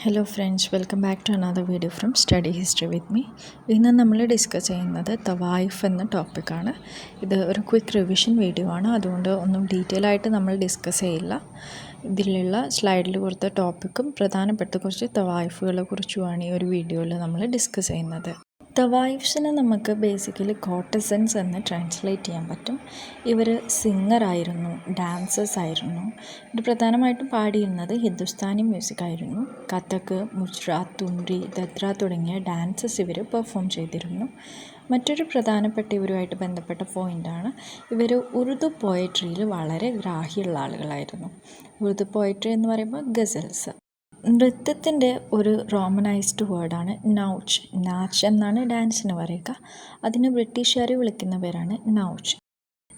Hello friends, welcome back to another video from study history with me. ഇന്ന് നമ്മൾ discuss ചെയ്യുന്നത് തവായിഫ് എന്ന ടോപ്പിക്കാണ്. ഇത് ഒരു ക്വിക്ക് റിവിഷൻ വീഡിയോ ആണ്, അതുകൊണ്ട് ഒന്നും ഡീറ്റെയിൽ ആയിട്ട് നമ്മൾ ഡിസ്കസ് ചെയ്യില്ല. ഇതിലുള്ള സ്ലൈഡിൽ കൊടുത്ത ടോപ്പിക്കും പ്രധാനപ്പെട്ട കുറച്ച് തവായിഫുകളെ കുറിച്ചുമാണ് ഈ ഒരു വീഡിയോയിൽ നമ്മൾ ഡിസ്കസ് ചെയ്യുന്നത്. തവായിഫ്സിനെ നമുക്ക് ബേസിക്കലി കോർട്ടസൻസ് എന്ന് ട്രാൻസ്ലേറ്റ് ചെയ്യാൻ പറ്റും. ഇവർ സിംഗറായിരുന്നു, ഡാൻസേഴ്സ് ആയിരുന്നു. ഇത് പ്രധാനമായിട്ടും പാടിയിരുന്നത് ഹിന്ദുസ്ഥാനി മ്യൂസിക് ആയിരുന്നു. കഥക്, മുജ്രാത്ത്, തുമ്രി, ദദ്ര തുടങ്ങിയ ഡാൻസസ് ഇവർ പെർഫോം ചെയ്തിരുന്നു. മറ്റൊരു പ്രധാനപ്പെട്ട ഇവരുമായിട്ട് ബന്ധപ്പെട്ട പോയിൻ്റാണ്, ഇവർ ഉറുദു പോയട്രിയിൽ വളരെ ഗ്രാഹ്യമുള്ള ആളുകളായിരുന്നു. ഉറുദു പോയട്രി എന്ന് പറയുമ്പോൾ ഗസൽസ്. നൃത്തത്തിൻ്റെ ഒരു റോമനൈസ്ഡ് വേർഡാണ് നൗച്ച്. നാച്ച് എന്നാണ് ഡാൻസിന് പറയുക. അതിന് ബ്രിട്ടീഷുകാർ വിളിക്കുന്ന പേരാണ് നൗച്ച്.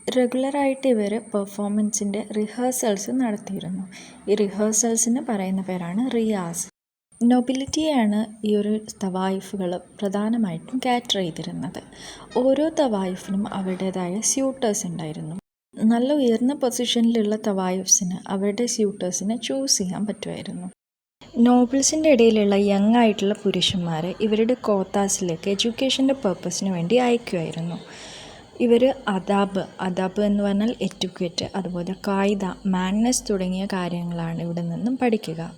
റെഗുലറായിട്ട് ഇവർ പെർഫോമൻസിൻ്റെ റിഹേഴ്സൽസ് നടത്തിയിരുന്നു. ഈ റിഹേഴ്സൽസിന് പറയുന്ന പേരാണ് റിയാസ്. നൊബിലിറ്റിയാണ് ഈ ഒരു തവായിഫുകൾ പ്രധാനമായിട്ടും കാറ്റർ ചെയ്തിരുന്നത്. ഓരോ തവായിഫിനും അവരുടേതായ സ്യൂട്ടേഴ്സ് ഉണ്ടായിരുന്നു. നല്ല ഉയർന്ന പൊസിഷനിലുള്ള തവായിഫ്സിന് അവരുടെ സ്യൂട്ടേഴ്സിനെ ചൂസ് ചെയ്യാൻ പറ്റുമായിരുന്നു. നോബിൾസിൻ്റെ ഇടയിലുള്ള യങ് ആയിട്ടുള്ള പുരുഷന്മാരെ ഇവരുടെ കോത്താസിലേക്ക് എഡ്യൂക്കേഷൻ്റെ പർപ്പസിന് വേണ്ടി അയക്കുമായിരുന്നു. ഇവർ അദാബ് എന്ന് പറഞ്ഞാൽ എറ്റിക്വറ്റ്, അതുപോലെ കായിദ, മാനസ് തുടങ്ങിയ കാര്യങ്ങളാണ് ഇവിടെ നിന്നും പഠിക്കുക.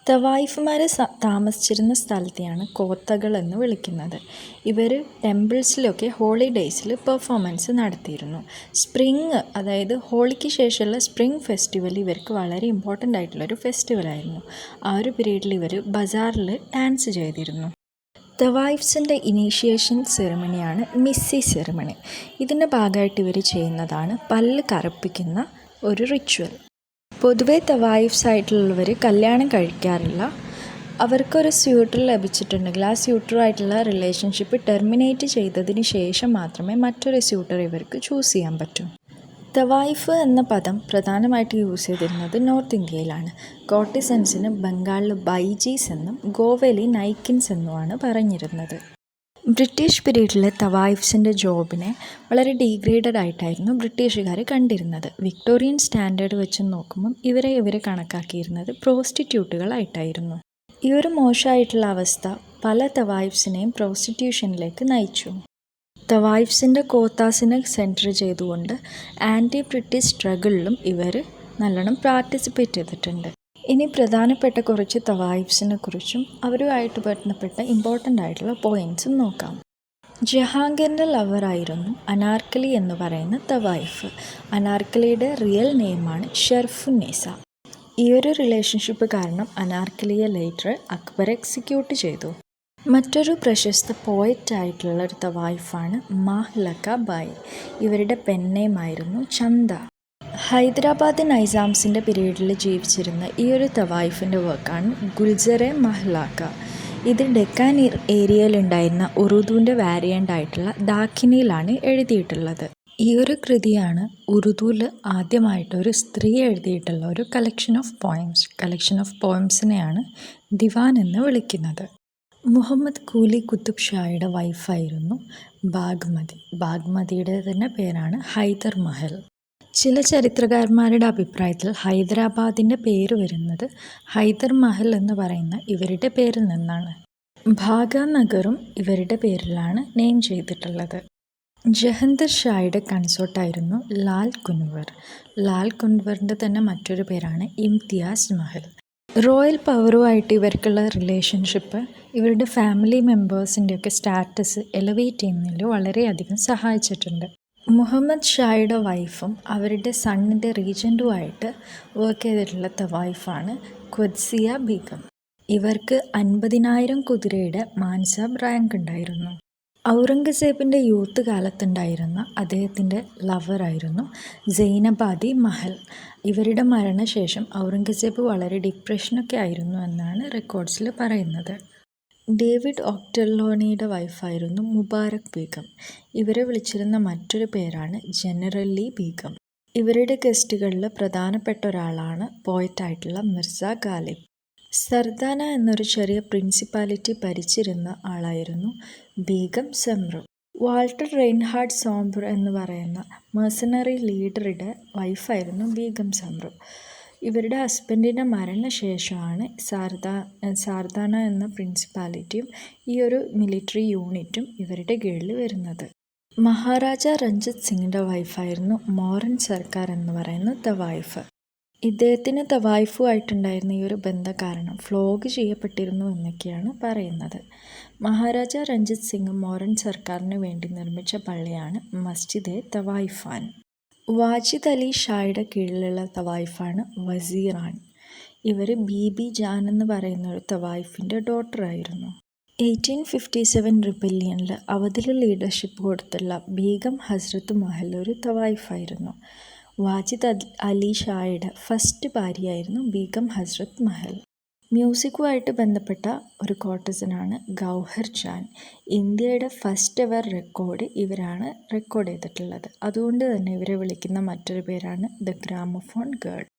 തവായിഫുമാർ താമസിച്ചിരുന്ന സ്ഥലത്തെയാണ് കോത്തകൾ എന്ന് വിളിക്കുന്നത്. ഇവർ ടെമ്പിൾസിലൊക്കെ ഹോളിഡേയ്സിൽ പെർഫോമൻസ് നടത്തിയിരുന്നു. സ്പ്രിങ്, അതായത് ഹോളിക്ക് ശേഷമുള്ള സ്പ്രിങ് ഫെസ്റ്റിവൽ ഇവർക്ക് വളരെ ഇമ്പോർട്ടൻ്റ് ആയിട്ടുള്ളൊരു ഫെസ്റ്റിവലായിരുന്നു. ആ ഒരു പീരീഡിൽ ഇവർ ബസാറിൽ ഡാൻസ് ചെയ്തിരുന്നു. തവായിഫ്സിൻ്റെ ഇനീഷ്യേഷൻ സെറിമണിയാണ് മിസ്സി സെറിമണി. ഇതിൻ്റെ ഭാഗമായിട്ട് ഇവർ ചെയ്യുന്നതാണ് പല്ല് കറുപ്പിക്കുന്ന ഒരു റിച്വൽ. പൊതുവെ തവായിഫ്സ് ആയിട്ടുള്ളവർ കല്യാണം കഴിക്കാറില്ല. അവർക്കൊരു സ്യൂട്ടർ ലഭിച്ചിട്ടുണ്ടെങ്കിൽ ആ സ്യൂട്ടറുമായിട്ടുള്ള റിലേഷൻഷിപ്പ് ടെർമിനേറ്റ് ചെയ്തതിന് ശേഷം മാത്രമേ മറ്റൊരു സ്യൂട്ടർ ഇവർക്ക് ചൂസ് ചെയ്യാൻ പറ്റൂ. തവായിഫ് എന്ന പദം പ്രധാനമായിട്ട് യൂസ് ചെയ്തിരുന്നത് നോർത്ത് ഇന്ത്യയിലാണ്. കോർട്ടിസൻസിന് ബംഗാളിൽ ബൈജീസ് എന്നും ഗോവയിൽ നൈക്കിൻസ് എന്നുമാണ് പറഞ്ഞിരുന്നത്. ബ്രിട്ടീഷ് പീരീഡിലെ തവായിഫ്സിൻ്റെ ജോബിനെ വളരെ ഡീഗ്രേഡഡ് ആയിട്ടായിരുന്നു ബ്രിട്ടീഷുകാർ കണ്ടിരുന്നത്. വിക്ടോറിയൻ സ്റ്റാൻഡേർഡ് വെച്ച് നോക്കുമ്പം ഇവരെ കണക്കാക്കിയിരുന്നത് പ്രോസ്റ്റിറ്റ്യൂട്ടുകളായിട്ടായിരുന്നു. ഈ ഒരു മോശമായിട്ടുള്ള അവസ്ഥ പല തവായിഫ്സിനെയും പ്രോസ്റ്റിറ്റ്യൂഷനിലേക്ക് നയിച്ചു. തവായിഫ്സിൻ്റെ കോത്താസിനെ സെൻറ്റർ ചെയ്തുകൊണ്ട് ആൻറ്റി ബ്രിട്ടീഷ് സ്ട്രഗിളിലും ഇവർ നല്ലോണം പാർട്ടിസിപ്പേറ്റ് ചെയ്തിട്ടുണ്ട്. ഇനി പ്രധാനപ്പെട്ട കുറച്ച് തവായിഫ്സിനെ കുറിച്ചും അവരുമായിട്ട് ബന്ധപ്പെട്ട ഇമ്പോർട്ടൻ്റ് ആയിട്ടുള്ള പോയിൻറ്റ്സും നോക്കാം. ജഹാംഗീറിൻ്റെ ലവറായിരുന്നു അനാർക്കലി എന്ന് പറയുന്ന തവായിഫ്. അനാർക്കലിയുടെ റിയൽ നെയിമാണ് ഷെർഫുന്നീസ. ഈ ഒരു റിലേഷൻഷിപ്പ് കാരണം അനാർക്കലിയെ ലേറ്റർ അക്ബർ എക്സിക്യൂട്ട് ചെയ്തു. മറ്റൊരു പ്രശസ്ത പോയറ്റായിട്ടുള്ള ഒരു തവായിഫാണ് മാഹ്ലക ബായി. ഇവരുടെ പെൻനെയിമായിരുന്നു ചന്ദ. ഹൈദരാബാദ് നൈസാംസിൻ്റെ പീരീഡിൽ ജീവിച്ചിരുന്ന ഈ ഒരു തവായിഫിൻ്റെ വർക്കാണ് ഗുൽസറെ മഹ്ലാക്ക. ഇത് ഡെക്കാൻ ഏരിയയിലുണ്ടായിരുന്ന ഉറുദുവിൻ്റെ വാരിയൻ്റ് ആയിട്ടുള്ള ദാഖിനിയിലാണ് എഴുതിയിട്ടുള്ളത്. ഈ ഒരു കൃതിയാണ് ഉറുദുവിൽ ആദ്യമായിട്ട് ഒരു സ്ത്രീ എഴുതിയിട്ടുള്ള ഒരു കളക്ഷൻ ഓഫ് പോയംസിനെയാണ് ദിവാൻ എന്ന് വിളിക്കുന്നത്. മുഹമ്മദ് കൂലി കുത്തുബ് ഷായുടെ വൈഫായിരുന്നു ബാഗ്മതിയുടെ തന്നെ പേരാണ് ഹൈദർ മഹൽ. ചില ചരിത്രകാരന്മാരുടെ അഭിപ്രായത്തിൽ ഹൈദരാബാദിൻ്റെ പേര് വരുന്നത് ഹൈദർ മഹൽ എന്ന് പറയുന്ന ഇവരുടെ പേരിൽ നിന്നാണ്. ഭാഗനഗറും ഇവരുടെ പേരിലാണ് നെയിം ചെയ്തിട്ടുള്ളത്. ജഹന്തർ ഷായുടെ കൺസോർട്ടായിരുന്നു ലാൽ കുൻവറിൻ്റെ തന്നെ മറ്റൊരു പേരാണ് ഇംതിയാസ് മഹൽ. റോയൽ പവറുമായിട്ട് ഇവർക്കുള്ള റിലേഷൻഷിപ്പ് ഇവരുടെ ഫാമിലി മെമ്പേഴ്സിൻ്റെയൊക്കെ സ്റ്റാറ്റസ് എലവേറ്റ് ചെയ്യുന്നതിൽ വളരെയധികം സഹായിച്ചിട്ടുണ്ട്. മുഹമ്മദ് ഷായുടെ വൈഫും അവരുടെ സണ്ണിൻ്റെ റീജൻറ്റുമായിട്ട് വർക്ക് ചെയ്തിട്ടുള്ള തവായിഫാണ് ഖ്വദ്സിയ ബീഗം. ഇവർക്ക് 50,000 കുതിരയുടെ മാൻസാബ് റാങ്ക് ഉണ്ടായിരുന്നു. ഔറംഗസേബിൻ്റെ യൂത്ത് കാലത്തുണ്ടായിരുന്ന അദ്ദേഹത്തിൻ്റെ ലവറായിരുന്നു സൈനബാദി മഹൽ. ഇവരുടെ മരണശേഷം ഔറംഗസേബ് വളരെ ഡിപ്രഷനൊക്കെ ആയിരുന്നു എന്നാണ് റെക്കോർഡ്സിൽ പറയുന്നത്. ഡേവിഡ് ഒക്ടർലോണിയുടെ വൈഫായിരുന്നു മുബാരക് ബീഗം. ഇവരെ വിളിച്ചിരുന്ന മറ്റൊരു പേരാണ് ജനറലി ബീഗം. ഇവരുടെ ഗസ്റ്റുകളിൽ പ്രധാനപ്പെട്ട ഒരാളാണ് പോയറ്റായിട്ടുള്ള മിർസ ഗാലിബ്. സർദാന എന്നൊരു ചെറിയ പ്രിൻസിപ്പാലിറ്റി ഭരിച്ചിരുന്ന ആളായിരുന്നു ബീഗം സെമ്രു. വാൾട്ടർ റെയിൻഹാർഡ് സോംബ്ർ എന്ന് പറയുന്ന മെർസനറി ലീഡറുടെ വൈഫായിരുന്നു ബീഗം സെമ്രു. ഇവരുടെ ഹസ്ബൻഡിൻ്റെ മരണശേഷമാണ് സാർദാന എന്ന പ്രിൻസിപ്പാലിറ്റിയും ഈ ഒരു മിലിറ്ററി യൂണിറ്റും ഇവരുടെ കീഴിൽ വരുന്നത്. മഹാരാജ രഞ്ജിത് സിംഗിൻ്റെ വൈഫായിരുന്നു മോറൻ സർക്കാർ എന്ന് പറയുന്ന തവായിഫ്. ഇദ്ദേഹത്തിന് തവായിഫുമായിട്ടുണ്ടായിരുന്ന ഈ ഒരു ബന്ധം കാരണം ഫ്ലോഗ് ചെയ്യപ്പെട്ടിരുന്നു എന്നൊക്കെയാണ് പറയുന്നത്. മഹാരാജ രഞ്ജിത് സിംഗ് മോറൻ സർക്കാരിന് വേണ്ടി നിർമ്മിച്ച പള്ളിയാണ് മസ്ജിദെ തവായിഫാൻ. വാജിദ് അലി ഷായുടെ കീഴിലുള്ള തവായിഫാണ് വസീറാൻ. ഇവർ ബീബി ജാൻ എന്ന് പറയുന്ന ഒരു തവായിഫിൻ്റെ ഡോട്ടറായിരുന്നു. 1857 റിബല്യനിൽ അവധിൽ ലീഡർഷിപ്പ് കൊടുത്തുള്ള ബീഗം ഹസ്രത്ത് മഹൽ ഒരു തവായിഫായിരുന്നു. വാജിദ് അലി ഷായുടെ ഫസ്റ്റ് ഭാര്യയായിരുന്നു ബീഗം ഹസ്രത്ത് മഹൽ. മ്യൂസിക്കുമായിട്ട് ബന്ധപ്പെട്ട ഒരു കോർട്ടസനാണ് ഗൗഹർ ജാൻ. ഇന്ത്യയുടെ ഫസ്റ്റ് എവർ റെക്കോർഡ് ഇവരാണ് റെക്കോർഡ് ചെയ്തിട്ടുള്ളത്. അതുകൊണ്ട് തന്നെ ഇവരെ വിളിക്കുന്ന മറ്റൊരു പേരാണ് ദ ഗ്രാമഫോൺ ഗേൾ.